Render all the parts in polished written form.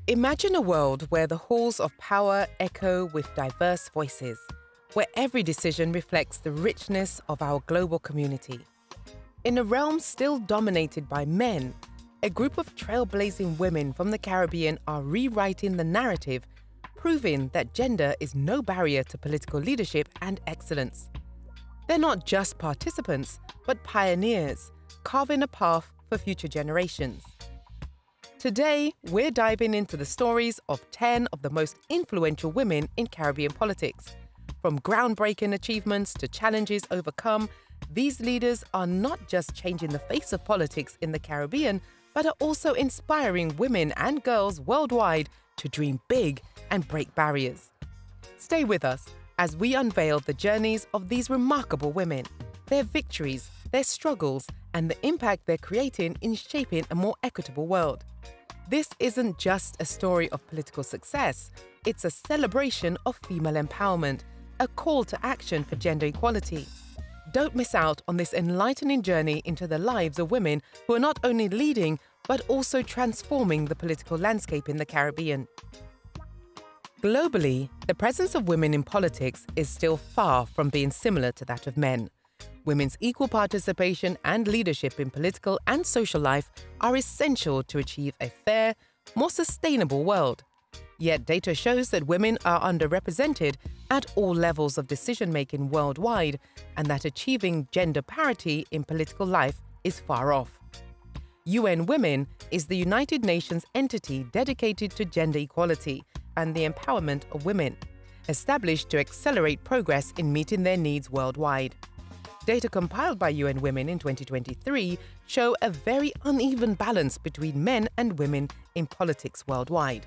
Imagine a world where the halls of power echo with diverse voices, where every decision reflects the richness of our global community. In a realm still dominated by men, a group of trailblazing women from the Caribbean are rewriting the narrative, proving that gender is no barrier to political leadership and excellence. They're not just participants, but pioneers, carving a path for future generations. Today, we're diving into the stories of 10 of the most influential women in Caribbean politics. From groundbreaking achievements to challenges overcome, these leaders are not just changing the face of politics in the Caribbean, but are also inspiring women and girls worldwide to dream big and break barriers. Stay with us as we unveil the journeys of these remarkable women, their victories, their struggles, and the impact they're creating in shaping a more equitable world. This isn't just a story of political success, it's a celebration of female empowerment, a call to action for gender equality. Don't miss out on this enlightening journey into the lives of women who are not only leading, but also transforming the political landscape in the Caribbean. Globally, the presence of women in politics is still far from being similar to that of men. Women's equal participation and leadership in political and social life are essential to achieve a fair, more sustainable world. Yet data shows that women are underrepresented at all levels of decision-making worldwide, and that achieving gender parity in political life is far off. UN Women is the United Nations entity dedicated to gender equality and the empowerment of women, established to accelerate progress in meeting their needs worldwide. Data compiled by UN Women in 2023 show a very uneven balance between men and women in politics worldwide.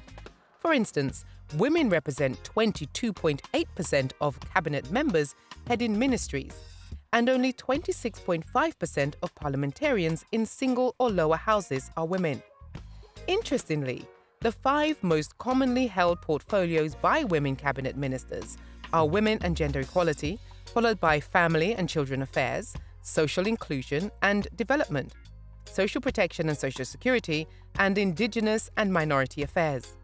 For instance, women represent 22.8% of cabinet members heading ministries, and only 26.5% of parliamentarians in single or lower houses are women. Interestingly, the 5 most commonly held portfolios by women cabinet ministers are women and gender equality, followed by family and children affairs, social inclusion and development, social protection and social security, and indigenous and minority affairs.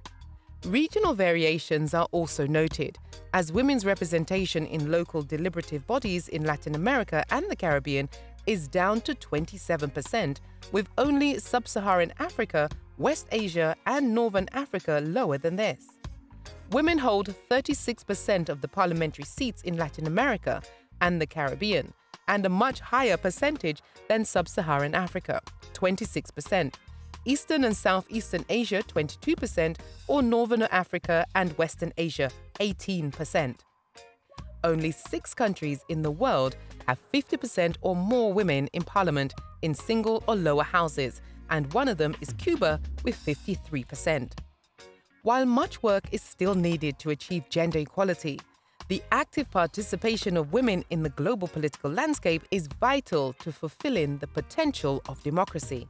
Regional variations are also noted, as women's representation in local deliberative bodies in Latin America and the Caribbean is down to 27%, with only Sub-Saharan Africa, West Asia, and Northern Africa lower than this. Women hold 36% of the parliamentary seats in Latin America and the Caribbean, and a much higher percentage than Sub-Saharan Africa, 26%, Eastern and Southeastern Asia, 22%, or Northern Africa and Western Asia, 18%. Only 6 countries in the world have 50% or more women in parliament in single or lower houses, and one of them is Cuba with 53%. While much work is still needed to achieve gender equality, the active participation of women in the global political landscape is vital to fulfilling the potential of democracy.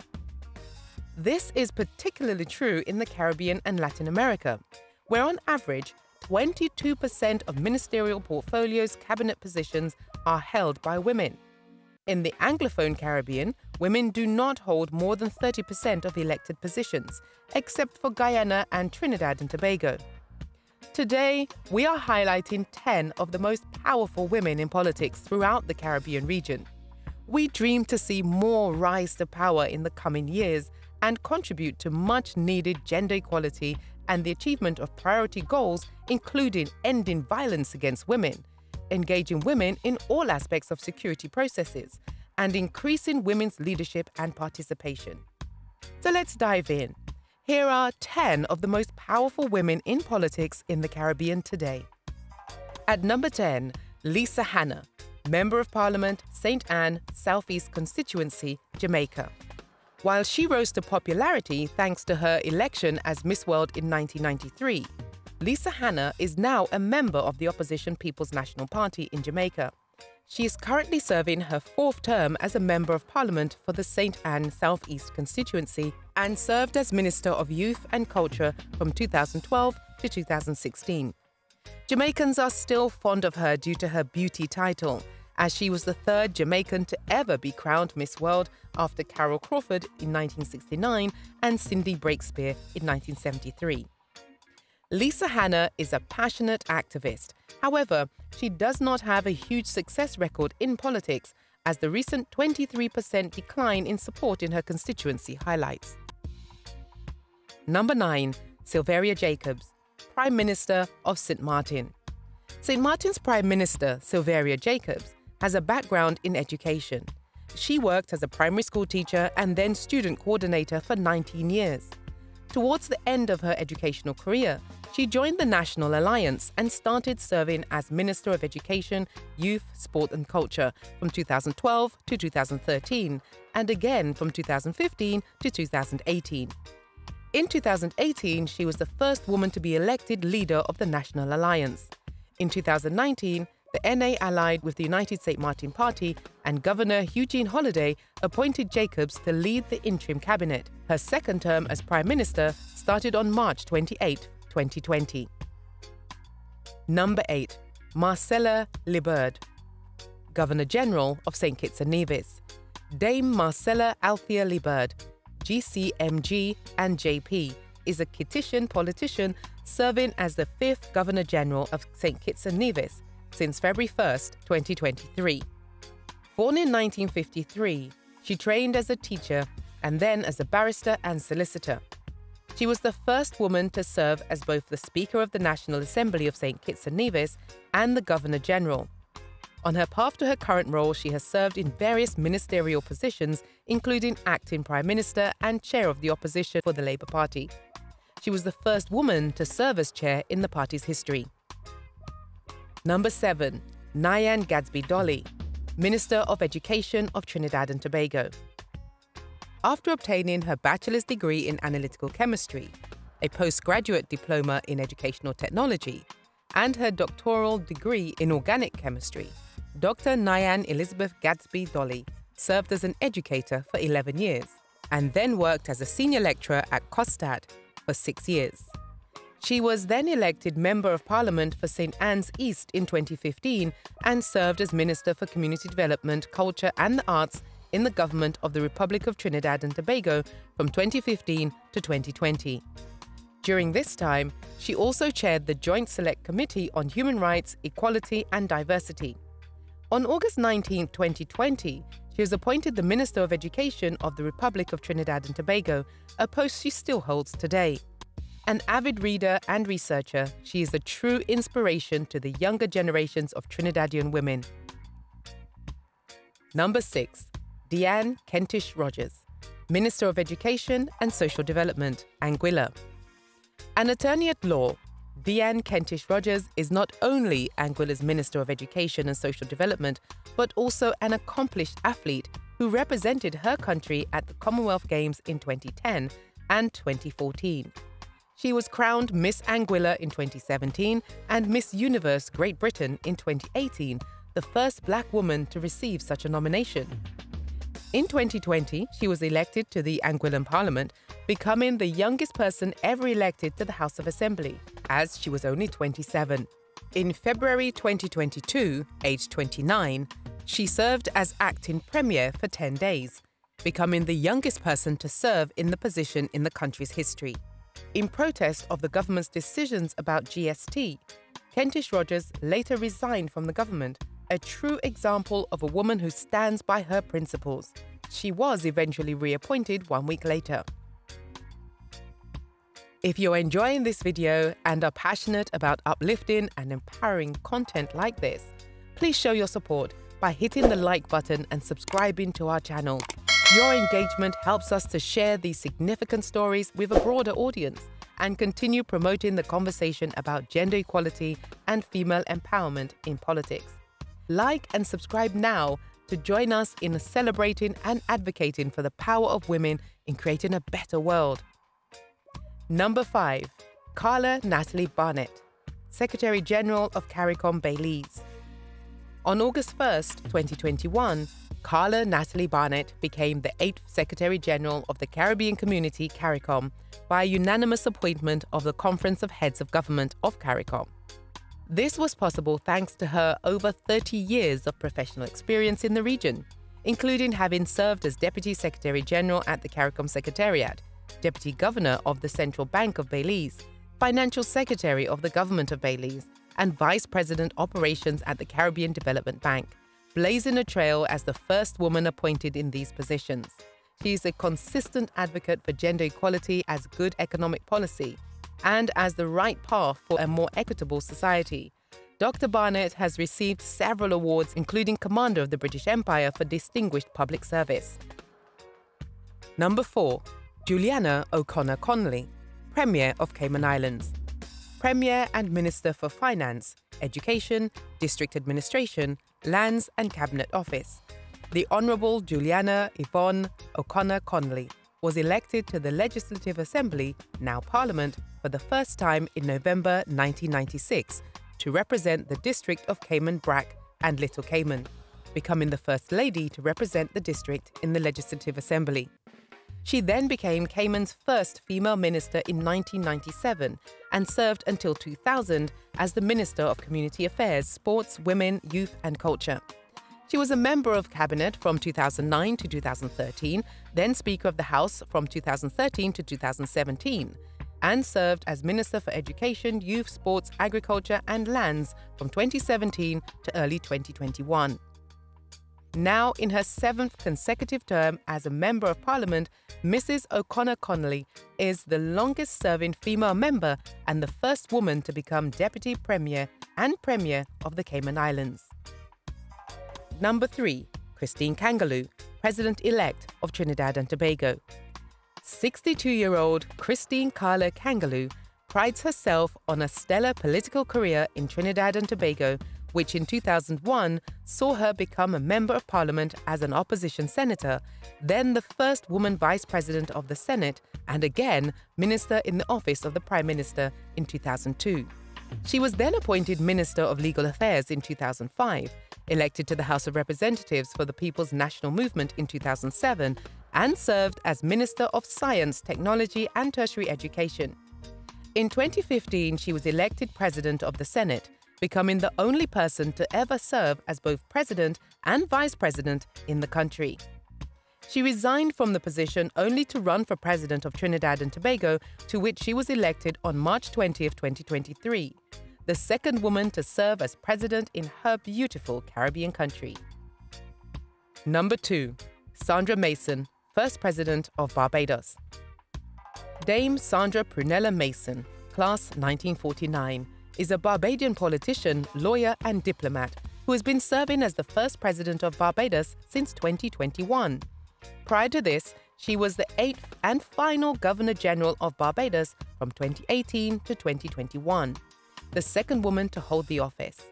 This is particularly true in the Caribbean and Latin America, where on average, 22% of ministerial portfolios' cabinet positions are held by women. In the Anglophone Caribbean, women do not hold more than 30% of elected positions, except for Guyana and Trinidad and Tobago. Today, we are highlighting 10 of the most powerful women in politics throughout the Caribbean region. We dream to see more rise to power in the coming years and contribute to much-needed gender equality and the achievement of priority goals, including ending violence against women, engaging women in all aspects of security processes, and increasing women's leadership and participation. So let's dive in. Here are 10 of the most powerful women in politics in the Caribbean today. At number 10, Lisa Hanna, Member of Parliament, St. Ann, Southeast Constituency, Jamaica. While she rose to popularity thanks to her election as Miss World in 1993, Lisa Hanna is now a member of the opposition People's National Party in Jamaica. She is currently serving her 4th term as a Member of Parliament for the St. Ann Southeast Constituency and served as Minister of Youth and Culture from 2012 to 2016. Jamaicans are still fond of her due to her beauty title, as she was the third Jamaican to ever be crowned Miss World after Carol Crawford in 1969 and Cindy Breakspear in 1973. Lisa Hanna is a passionate activist. However, she does not have a huge success record in politics, as the recent 23% decline in support in her constituency highlights. Number 9. Silveria Jacobs, Prime Minister of St. Maarten. St. Maarten's Prime Minister, Silveria Jacobs, has a background in education. She worked as a primary school teacher and then student coordinator for 19 years. Towards the end of her educational career, she joined the National Alliance and started serving as Minister of Education, Youth, Sport and Culture from 2012 to 2013 and again from 2015 to 2018. In 2018, she was the first woman to be elected leader of the National Alliance. In 2019, the NA allied with the United St. Maarten Party and Governor Eugene Holliday appointed Jacobs to lead the interim cabinet. Her second term as Prime Minister started on March 28, 2020. Number 8. Marcella Liburd, Governor General of St. Kitts and Nevis. Dame Marcella Althea Liburd, GCMG and JP, is a Kittitian politician serving as the 5th Governor General of St. Kitts and Nevis since February 1, 2023. Born in 1953, she trained as a teacher and then as a barrister and solicitor. She was the first woman to serve as both the Speaker of the National Assembly of St. Kitts and Nevis and the Governor General. On her path to her current role, she has served in various ministerial positions, including Acting Prime Minister and Chair of the Opposition for the Labour Party. She was the first woman to serve as chair in the party's history. Number 7. Nyan Gadsby-Dolly, Minister of Education of Trinidad and Tobago. After obtaining her bachelor's degree in analytical chemistry, a postgraduate diploma in educational technology, and her doctoral degree in organic chemistry, Dr. Nyan Elizabeth Gadsby-Dolly served as an educator for 11 years and then worked as a senior lecturer at COSTAD for 6 years. She was then elected Member of Parliament for St. Anne's East in 2015 and served as Minister for Community Development, Culture and the Arts in the government of the Republic of Trinidad and Tobago from 2015 to 2020. During this time, she also chaired the Joint Select Committee on Human Rights, Equality and Diversity. On August 19, 2020, she was appointed the Minister of Education of the Republic of Trinidad and Tobago, a post she still holds today. An avid reader and researcher, she is a true inspiration to the younger generations of Trinidadian women. Number 6. Dee-Ann Kentish-Rogers, Minister of Education and Social Development, Anguilla. An attorney at law, Dee-Ann Kentish-Rogers is not only Anguilla's Minister of Education and Social Development, but also an accomplished athlete who represented her country at the Commonwealth Games in 2010 and 2014. She was crowned Miss Anguilla in 2017 and Miss Universe Great Britain in 2018, the first black woman to receive such a nomination. In 2020, she was elected to the Anguillan Parliament, becoming the youngest person ever elected to the House of Assembly, as she was only 27. In February 2022, aged 29, she served as acting Premier for 10 days, becoming the youngest person to serve in the position in the country's history. In protest of the government's decisions about GST, Kentish-Rogers later resigned from the government, a true example of a woman who stands by her principles. She was eventually reappointed 1 week later. If you're enjoying this video and are passionate about uplifting and empowering content like this, please show your support by hitting the like button and subscribing to our channel. Your engagement helps us to share these significant stories with a broader audience and continue promoting the conversation about gender equality and female empowerment in politics. Like and subscribe now to join us in celebrating and advocating for the power of women in creating a better world. Number 5. Carla Nathalie Barnett, Secretary General of CARICOM Belize. On August 1, 2021, Carla Nathalie Barnett became the 8th Secretary General of the Caribbean Community CARICOM by unanimous appointment of the Conference of Heads of Government of CARICOM. This was possible thanks to her over 30 years of professional experience in the region, including having served as Deputy Secretary-General at the CARICOM Secretariat, Deputy Governor of the Central Bank of Belize, Financial Secretary of the Government of Belize, and Vice President Operations at the Caribbean Development Bank, blazing a trail as the first woman appointed in these positions. She is a consistent advocate for gender equality as good economic policy and as the right path for a more equitable society. Dr. Barnett has received several awards, including Commander of the British Empire for Distinguished Public Service. Number 4. Juliana O'Connor-Connolly, Premier of Cayman Islands. Premier and Minister for Finance, Education, District Administration, Lands and Cabinet Office. The Honourable Juliana Yvonne O'Connor-Connolly was elected to the Legislative Assembly, now Parliament, for the first time in November 1996 to represent the district of Cayman Brac and Little Cayman, becoming the First Lady to represent the district in the Legislative Assembly. She then became Cayman's first female minister in 1997 and served until 2000 as the Minister of Community Affairs, Sports, Women, Youth and Culture. She was a member of Cabinet from 2009 to 2013, then Speaker of the House from 2013 to 2017, and served as Minister for Education, Youth, Sports, Agriculture and Lands from 2017 to early 2021. Now in her 7th consecutive term as a Member of Parliament, Mrs. O'Connor-Connolly is the longest-serving female member and the first woman to become Deputy Premier and Premier of the Cayman Islands. Number 3. Christine Kangaloo, President-elect of Trinidad and Tobago. 62-year-old Christine Carla Kangaloo prides herself on a stellar political career in Trinidad and Tobago, which in 2001 saw her become a Member of Parliament as an opposition senator, then the first woman Vice President of the Senate, and again Minister in the Office of the Prime Minister in 2002. She was then appointed Minister of Legal Affairs in 2005, elected to the House of Representatives for the People's National Movement in 2007, and served as Minister of Science, Technology and Tertiary Education. In 2015, she was elected President of the Senate, becoming the only person to ever serve as both President and Vice President in the country. She resigned from the position only to run for President of Trinidad and Tobago, to which she was elected on March 20, 2023, the second woman to serve as President in her beautiful Caribbean country. Number 2. Sandra Mason, First President of Barbados. Dame Sandra Prunella Mason, Class 1949, is a Barbadian politician, lawyer and diplomat who has been serving as the first President of Barbados since 2021. Prior to this, she was the 8th and final Governor-General of Barbados from 2018 to 2021, the second woman to hold the office.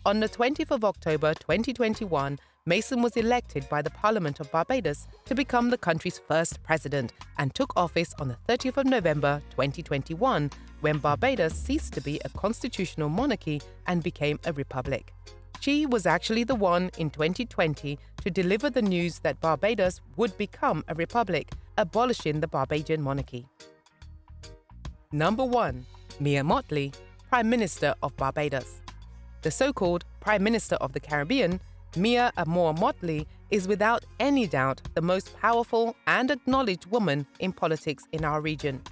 On the 20th of October 2021, Mason was elected by the Parliament of Barbados to become the country's first president and took office on the 30th of November 2021, when Barbados ceased to be a constitutional monarchy and became a republic. She was actually the one in 2020 to deliver the news that Barbados would become a republic, abolishing the Barbadian monarchy. Number 1. Mia Mottley, Prime Minister of Barbados. The so-called Prime Minister of the Caribbean, Mia Amor Mottley, is without any doubt the most powerful and acknowledged woman in politics in our region.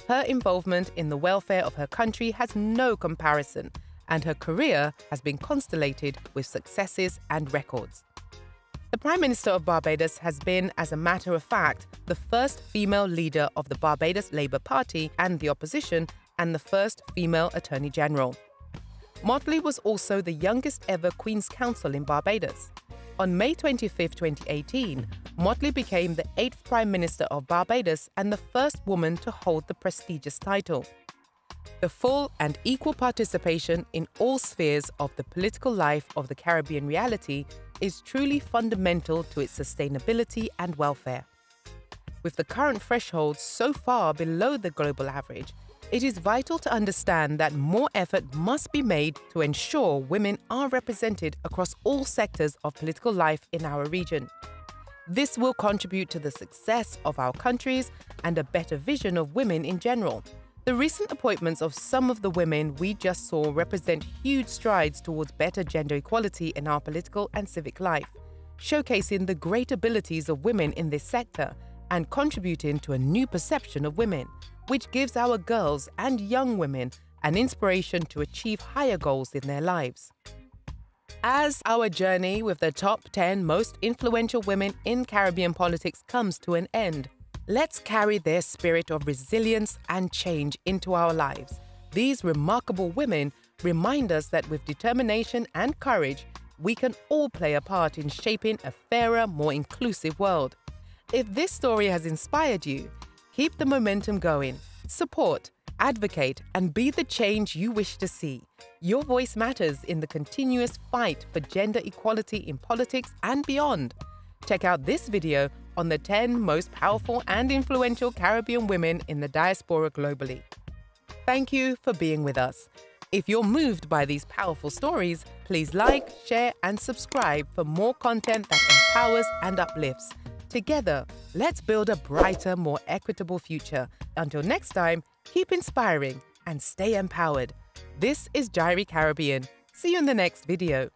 Her involvement in the welfare of her country has no comparison, and her career has been constellated with successes and records. The Prime Minister of Barbados has been, as a matter of fact, the first female leader of the Barbados Labour Party and the opposition, and the first female Attorney General. Mottley was also the youngest ever Queen's Counsel in Barbados. On May 25, 2018, Mottley became the 8th Prime Minister of Barbados and the first woman to hold the prestigious title. The full and equal participation in all spheres of the political life of the Caribbean reality is truly fundamental to its sustainability and welfare. With the current thresholds so far below the global average, it is vital to understand that more effort must be made to ensure women are represented across all sectors of political life in our region. This will contribute to the success of our countries and a better vision of women in general, The recent appointments of some of the women we just saw represent huge strides towards better gender equality in our political and civic life, showcasing the great abilities of women in this sector and contributing to a new perception of women, which gives our girls and young women an inspiration to achieve higher goals in their lives. As our journey with the top 10 most influential women in Caribbean politics comes to an end, let's carry their spirit of resilience and change into our lives. These remarkable women remind us that with determination and courage, we can all play a part in shaping a fairer, more inclusive world. If this story has inspired you, keep the momentum going, support, advocate, and be the change you wish to see. Your voice matters in the continuous fight for gender equality in politics and beyond. Check out this video on the 10 most powerful and influential Caribbean women in the diaspora globally. Thank you for being with us. If you're moved by these powerful stories, please like, share, and subscribe for more content that empowers and uplifts. Together, let's build a brighter, more equitable future. Until next time, keep inspiring and stay empowered. This is Diary Caribbean. See you in the next video.